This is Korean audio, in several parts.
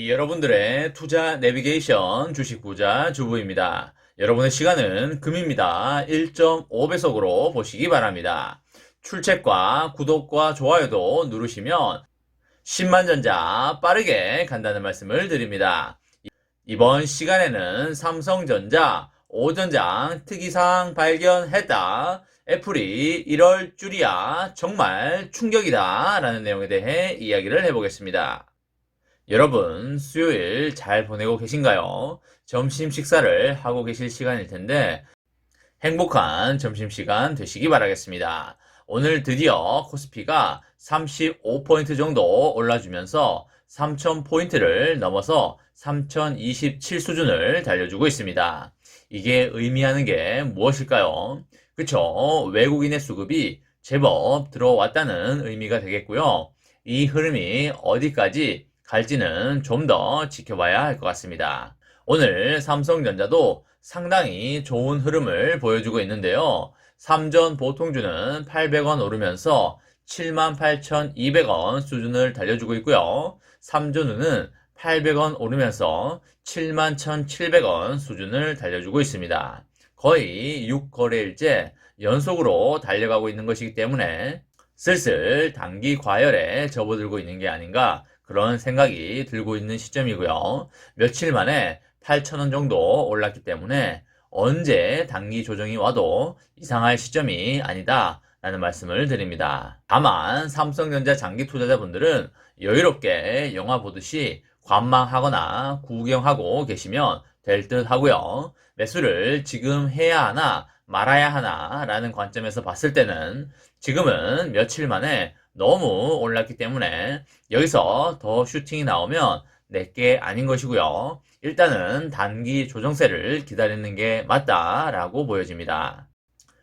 여러분들의 투자 내비게이션 주식 부자 주부입니다. 여러분의 시간은 금입니다. 1.5배속으로 보시기 바랍니다. 출첵과 구독과 좋아요도 누르시면 10만 전자 빠르게 간다는 말씀을 드립니다. 이번 시간에는 삼성전자 5전장 특이사항 발견했다. 애플이 1월 줄이야 정말 충격이다 라는 내용에 대해 이야기를 해보겠습니다. 여러분, 수요일 잘 보내고 계신가요? 점심 식사를 하고 계실 시간일 텐데 행복한 점심시간 되시기 바라겠습니다. 오늘 드디어 코스피가 35포인트 정도 올라주면서 3000포인트를 넘어서 3027 수준을 달려주고 있습니다. 이게 의미하는 게 무엇일까요? 그쵸? 외국인의 수급이 제법 들어왔다는 의미가 되겠고요. 이 흐름이 어디까지 갈지는 좀 더 지켜봐야 할 것 같습니다. 오늘 삼성전자도 상당히 좋은 흐름을 보여주고 있는데요. 3전 보통주는 800원 오르면서 78,200원 수준을 달려주고 있고요. 3전후는 800원 오르면서 71,700원 수준을 달려주고 있습니다. 거의 6거래일째 연속으로 달려가고 있는 것이기 때문에 슬슬 단기 과열에 접어들고 있는 게 아닌가 그런 생각이 들고 있는 시점이고요. 며칠 만에 8,000원 정도 올랐기 때문에 언제 단기 조정이 와도 이상할 시점이 아니다 라는 말씀을 드립니다. 다만 삼성전자 장기 투자자분들은 여유롭게 영화 보듯이 관망하거나 구경하고 계시면 될 듯 하고요. 매수를 지금 해야 하나 말아야 하나 라는 관점에서 봤을 때는 지금은 며칠 만에 너무 올랐기 때문에 여기서 더 슈팅이 나오면 내게 아닌 것이고요. 일단은 단기 조정세를 기다리는 게 맞다라고 보여집니다.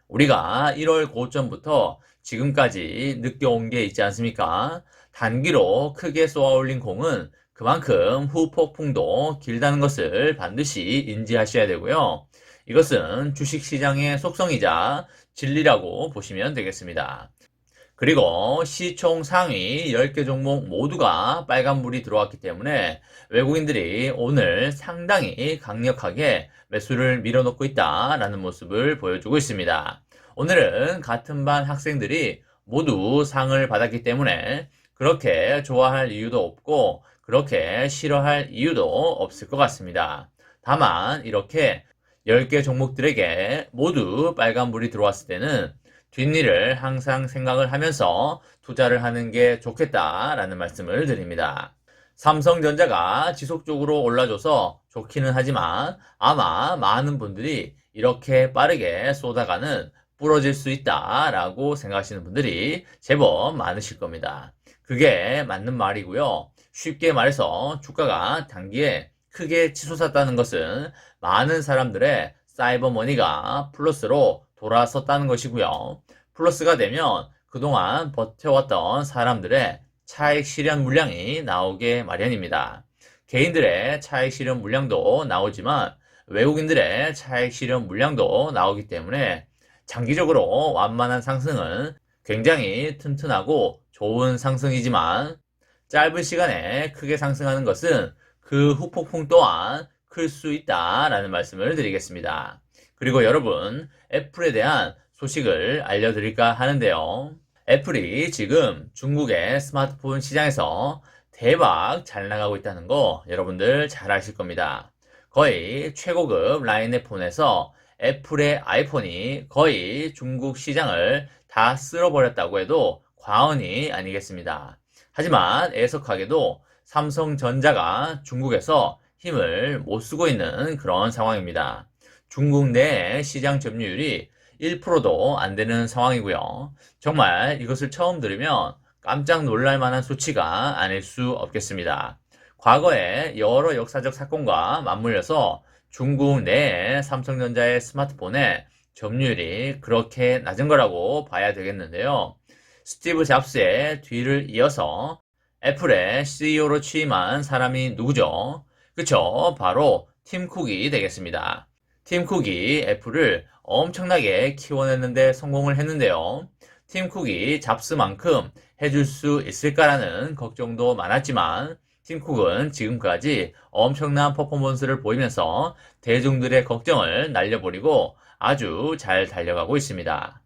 우리가 1월 고점부터 지금까지 느껴온 게 있지 않습니까? 단기로 크게 쏘아올린 공은 그만큼 후폭풍도 길다는 것을 반드시 인지하셔야 되고요. 이것은 주식시장의 속성이자 진리라고 보시면 되겠습니다. 그리고 시총 상위 10개 종목 모두가 빨간불이 들어왔기 때문에 외국인들이 오늘 상당히 강력하게 매수를 밀어넣고 있다라는 모습을 보여주고 있습니다. 오늘은 같은 반 학생들이 모두 상을 받았기 때문에 그렇게 좋아할 이유도 없고 그렇게 싫어할 이유도 없을 것 같습니다. 다만 이렇게 10개 종목들에게 모두 빨간불이 들어왔을 때는 뒷일을 항상 생각을 하면서 투자를 하는 게 좋겠다라는 말씀을 드립니다. 삼성전자가 지속적으로 올라줘서 좋기는 하지만 아마 많은 분들이 이렇게 빠르게 쏟아가는 부러질 수 있다라고 생각하시는 분들이 제법 많으실 겁니다. 그게 맞는 말이고요. 쉽게 말해서 주가가 단기에 크게 치솟았다는 것은 많은 사람들의 사이버머니가 플러스로 돌아섰다는 것이고요. 플러스가 되면 그동안 버텨왔던 사람들의 차익 실현 물량이 나오게 마련입니다. 개인들의 차익 실현 물량도 나오지만 외국인들의 차익 실현 물량도 나오기 때문에 장기적으로 완만한 상승은 굉장히 튼튼하고 좋은 상승이지만 짧은 시간에 크게 상승하는 것은 그 후폭풍 또한 클 수 있다라는 말씀을 드리겠습니다. 그리고 여러분, 애플에 대한 소식을 알려드릴까 하는데요. 애플이 지금 중국의 스마트폰 시장에서 대박 잘 나가고 있다는 거 여러분들 잘 아실 겁니다. 거의 최고급 라인의 폰에서 애플의 아이폰이 거의 중국 시장을 다 쓸어버렸다고 해도 과언이 아니겠습니다. 하지만 애석하게도 삼성전자가 중국에서 힘을 못 쓰고 있는 그런 상황입니다. 중국 내 시장 점유율이 1%도 안 되는 상황이고요. 정말 이것을 처음 들으면 깜짝 놀랄 만한 수치가 아닐 수 없겠습니다. 과거에 여러 역사적 사건과 맞물려서 중국 내 삼성전자의 스마트폰의 점유율이 그렇게 낮은 거라고 봐야 되겠는데요. 스티브 잡스의 뒤를 이어서 애플의 CEO로 취임한 사람이 누구죠? 그쵸? 바로 팀 쿡이 되겠습니다. 팀 쿡이 애플을 엄청나게 키워냈는데 성공을 했는데요. 팀 쿡이 잡스만큼 해줄 수 있을까라는 걱정도 많았지만 팀쿡은 지금까지 엄청난 퍼포먼스를 보이면서 대중들의 걱정을 날려버리고 아주 잘 달려가고 있습니다.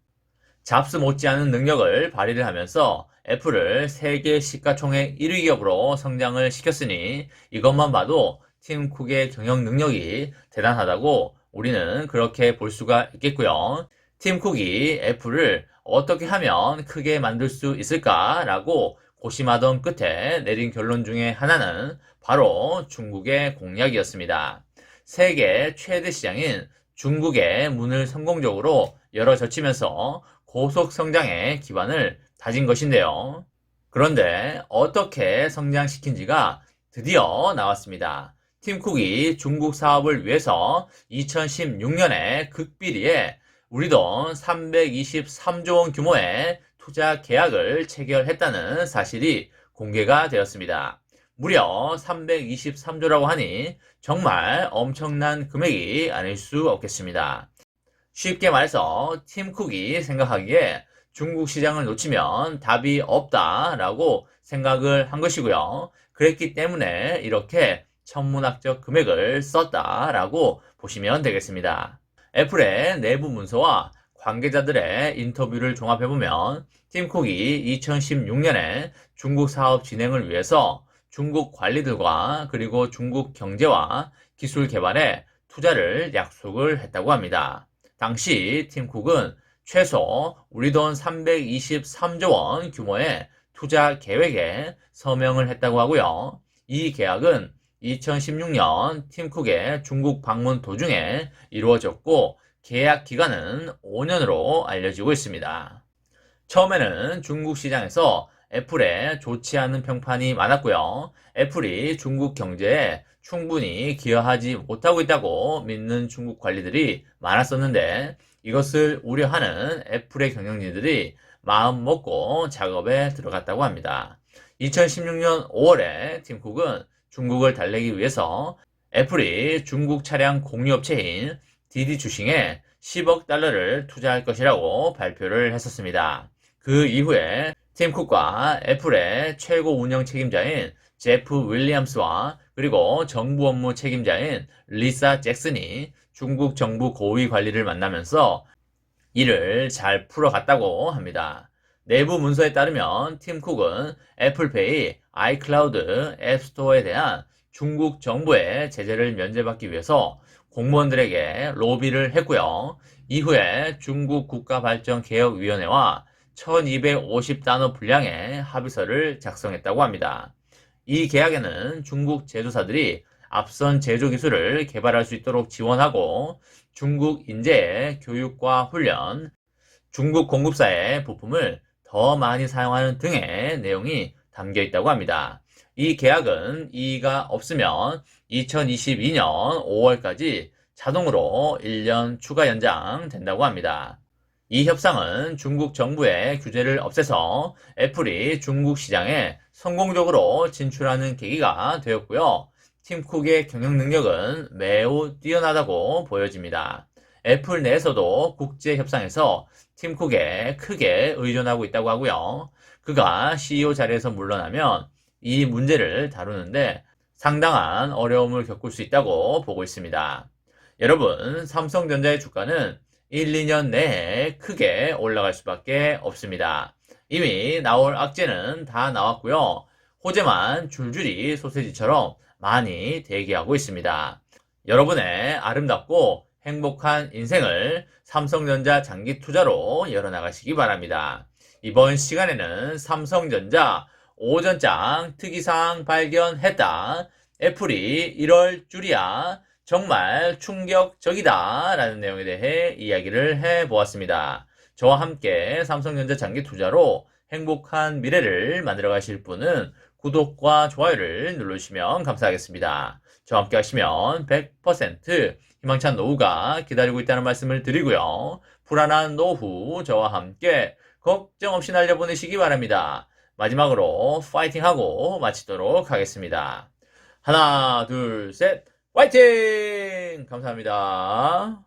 잡스 못지않은 능력을 발휘를 하면서 애플을 세계 시가총액 1위 기업으로 성장을 시켰으니 이것만 봐도 팀 쿡의 경영 능력이 대단하다고 우리는 그렇게 볼 수가 있겠고요. 팀 쿡이 애플을 어떻게 하면 크게 만들 수 있을까라고 고심하던 끝에 내린 결론 중에 하나는 바로 중국의 공략이었습니다. 세계 최대 시장인 중국의 문을 성공적으로 열어젖히면서 고속 성장의 기반을 다진 것인데요. 그런데 어떻게 성장시킨지가 드디어 나왔습니다. 팀쿡이 중국 사업을 위해서 2016년에 극비리에 우리 돈 323조 원 규모의 투자 계약을 체결했다는 사실이 공개가 되었습니다. 무려 323조라고 하니 정말 엄청난 금액이 아닐 수 없겠습니다. 쉽게 말해서 팀쿡이 생각하기에 중국 시장을 놓치면 답이 없다라고 생각을 한 것이고요. 그랬기 때문에 이렇게 천문학적 금액을 썼다라고 보시면 되겠습니다. 애플의 내부 문서와 관계자들의 인터뷰를 종합해보면 팀쿡이 2016년에 중국 사업 진행을 위해서 중국 관리들과 그리고 중국 경제와 기술 개발에 투자를 약속을 했다고 합니다. 당시 팀쿡은 최소 우리 돈 323조 원 규모의 투자 계획에 서명을 했다고 하고요. 이 계약은 2016년 팀쿡의 중국 방문 도중에 이루어졌고 계약 기간은 5년으로 알려지고 있습니다. 처음에는 중국 시장에서 애플에 좋지 않은 평판이 많았고요. 애플이 중국 경제에 충분히 기여하지 못하고 있다고 믿는 중국 관리들이 많았었는데 이것을 우려하는 애플의 경영진들이 마음 먹고 작업에 들어갔다고 합니다. 2016년 5월에 팀쿡은 중국을 달래기 위해서 애플이 중국 차량 공유업체인 디디 주식에 10억 달러를 투자할 것이라고 발표를 했었습니다. 그 이후에 팀쿡과 애플의 최고 운영 책임자인 제프 윌리엄스와 그리고 정부 업무 책임자인 리사 잭슨이 중국 정부 고위 관리를 만나면서 일을 잘 풀어갔다고 합니다. 내부 문서에 따르면 팀쿡은 애플페이, 아이클라우드, 앱스토어에 대한 중국 정부의 제재를 면제받기 위해서 공무원들에게 로비를 했고요. 이후에 중국 국가발전개혁위원회와 1250단어 분량의 합의서를 작성했다고 합니다. 이 계약에는 중국 제조사들이 앞선 제조 기술을 개발할 수 있도록 지원하고 중국 인재의 교육과 훈련, 중국 공급사의 부품을 더 많이 사용하는 등의 내용이 담겨 있다고 합니다. 이 계약은 이의가 없으면 2022년 5월까지 자동으로 1년 추가 연장된다고 합니다. 이 협상은 중국 정부의 규제를 없애서 애플이 중국 시장에 성공적으로 진출하는 계기가 되었고요. 팀쿡의 경영 능력은 매우 뛰어나다고 보여집니다. 애플 내에서도 국제 협상에서 팀쿡에 크게 의존하고 있다고 하고요. 그가 CEO 자리에서 물러나면 이 문제를 다루는데 상당한 어려움을 겪을 수 있다고 보고 있습니다. 여러분, 삼성전자의 주가는 1, 2년 내에 크게 올라갈 수밖에 없습니다. 이미 나올 악재는 다 나왔고요. 호재만 줄줄이 소세지처럼 많이 대기하고 있습니다. 여러분의 아름답고 행복한 인생을 삼성전자 장기 투자로 열어나가시기 바랍니다. 이번 시간에는 삼성전자 오전장 특이사항 발견했다. 애플이 이럴 줄이야. 정말 충격적이다 라는 내용에 대해 이야기를 해보았습니다. 저와 함께 삼성전자 장기 투자로 행복한 미래를 만들어 가실 분은 구독과 좋아요를 눌러주시면 감사하겠습니다. 저와 함께 하시면 100% 희망찬 노후가 기다리고 있다는 말씀을 드리고요. 불안한 노후 저와 함께 걱정 없이 날려보내시기 바랍니다. 마지막으로 파이팅하고 마치도록 하겠습니다. 하나, 둘, 셋, 화이팅! 감사합니다.